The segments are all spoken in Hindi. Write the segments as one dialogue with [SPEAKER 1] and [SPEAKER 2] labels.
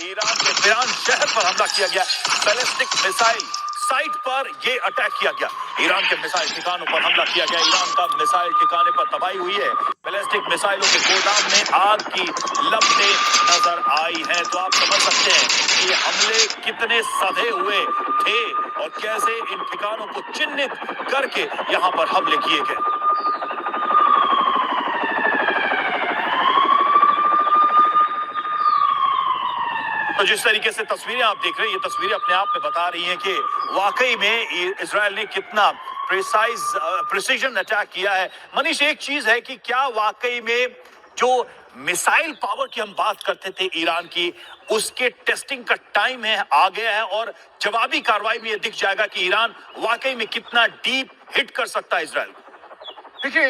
[SPEAKER 1] ईरान के ईरान शहर पर हमला किया गया। बैलिस्टिक मिसाइल साइट पर ये अटैक किया गया। ईरान के मिसाइल ठिकानों पर हमला किया गया। ईरान का मिसाइल ठिकाने पर तबाही हुई है। बैलिस्टिक मिसाइलों के गोदाम में आग की लपटें नजर आई हैं। तो आप समझ सकते हैं कि हमले कितने सधे हुए थे और कैसे इन ठिकानों को चिन्हित करके यहां पर हमले किए गए। तो जिस तरीके से तस्वीरें आप देख रहे हैं, ये तस्वीरें अपने आप में बता रही हैं कि वाकई में इजराइल ने कितना प्रिसीजन अटैक किया है। मनीष, एक चीज है कि क्या वाकई में जो मिसाइल पावर की हम बात करते थे ईरान की, उसके टेस्टिंग का टाइम है आ गया है और जवाबी कार्रवाई में ये दिख जाएगा कि ईरान वाकई में कितना डीप हिट कर सकता है इजराइल को।
[SPEAKER 2] देखिए,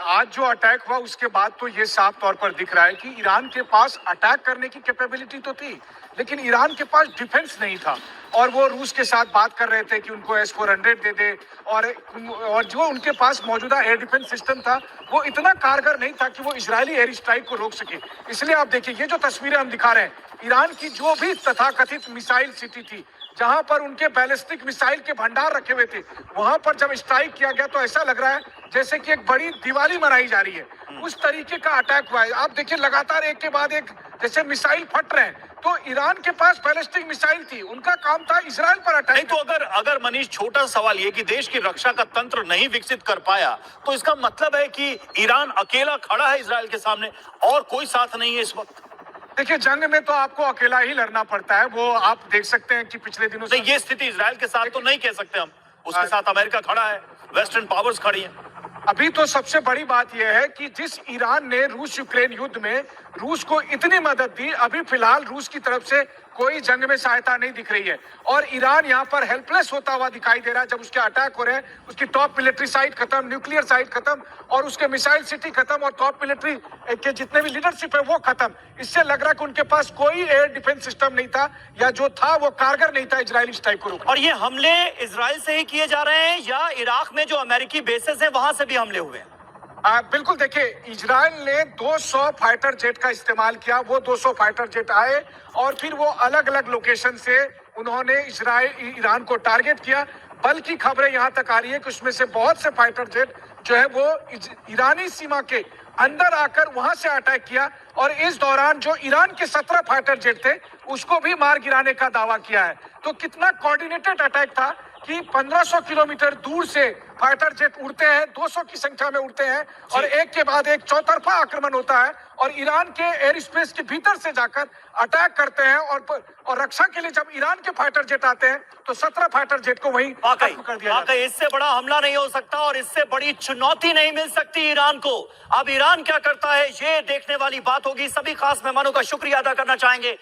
[SPEAKER 2] आज जो अटैक हुआ उसके बाद तो ये साफ तौर पर दिख रहा है कि ईरान के पास अटैक करने की कैपेबिलिटी तो थी, लेकिन ईरान के पास डिफेंस नहीं था। और वो रूस के साथ बात कर रहे थे कि उनको S-400 दे दे, और जो उनके पास मौजूदा एयर डिफेंस सिस्टम था वो इतना कारगर नहीं था कि वो इजरायली एयर स्ट्राइक को रोक सके। इसलिए आप देखिए, ये जो तस्वीरें हम दिखा रहे हैं, ईरान की जो भी तथाकथित मिसाइल सिटी थी, जहां पर उनके बैलिस्टिक मिसाइल के भंडार रखे हुए थे, वहां पर जब स्ट्राइक किया गया तो ऐसा लग रहा है जैसे कि एक बड़ी दिवाली मनाई जा रही है। उस तरीके का अटैक हुआ है। आप देखिए, लगातार एक के बाद एक जैसे मिसाइल फट रहे हैं। तो ईरान के पास बैलिस्टिक मिसाइल थी, उनका काम था इजराइल पर अटैक।
[SPEAKER 1] नहीं तो अगर मनीष, छोटा सवाल ये कि देश की रक्षा का तंत्र नहीं विकसित कर पाया तो इसका मतलब है कि ईरान अकेला खड़ा है इजराइल के सामने और कोई साथ नहीं है इस वक्त।
[SPEAKER 2] देखिए, जंग में तो आपको अकेला ही लड़ना पड़ता है। वो आप देख सकते हैं कि पिछले दिनों से
[SPEAKER 1] ये स्थिति इजराइल के साथ तो नहीं कह सकते हम। उसके साथ अमेरिका खड़ा है, वेस्टर्न पावर्स खड़ी हैं।
[SPEAKER 2] अभी तो सबसे बड़ी बात यह है कि जिस ईरान ने रूस यूक्रेन युद्ध में रूस को इतनी मदद दी, अभी फिलहाल रूस की तरफ से कोई जंग में सहायता नहीं दिख रही है और ईरान यहां पर हेल्पलेस होता हुआ दिखाई दे रहा है। जब उसके अटैक हो रहे हैं, उसकी टॉप मिलिट्री साइट खत्म, न्यूक्लियर साइट खत्म और उसके मिसाइल सिटी खत्म और टॉप मिलिट्री के जितने भी लीडरशिप है वो खत्म। इससे लग रहा है कि उनके पास कोई एयर डिफेंस सिस्टम नहीं था, या जो था वो कारगर नहीं था इजरायली स्ट्राइक को रोकने।
[SPEAKER 1] और ये हमले इजराइल से ही किए जा रहे हैं या इराक में जो अमेरिकी बेसेस हैं वहां से भी हमले हुए हैं?
[SPEAKER 2] बिल्कुल, देखिए, इजराइल ने 200 फाइटर जेट का इस्तेमाल किया। वो 200 फाइटर जेट आए और फिर वो अलग अलग लोकेशन से उन्होंने ईरान को टारगेट किया। बल्कि खबरें यहां तक आ रही है कि उसमें से बहुत से फाइटर जेट जो है वो ईरानी सीमा के अंदर आकर वहां से अटैक किया और इस दौरान जो ईरान के 17 फाइटर जेट थे उसको भी मार गिराने का दावा किया है। तो कितना कोऑर्डिनेटेड अटैक था कि 1500 किलोमीटर दूर से फाइटर जेट उड़ते हैं, 200 की संख्या में उड़ते हैं और एक के बाद एक चौतरफा आक्रमण होता है और ईरान के एयर स्पेस के भीतर से जाकर अटैक करते हैं। और रक्षा के लिए जब ईरान के फाइटर जेट आते हैं तो 17 फाइटर जेट को वहीं खत्म कर दिया जाता है।
[SPEAKER 1] इससे बड़ा हमला नहीं हो सकता और इससे बड़ी चुनौती नहीं मिल सकती ईरान को। अब ईरान क्या करता है ये देखने वाली बात होगी। सभी खास मेहमानों का शुक्रिया अदा करना चाहेंगे।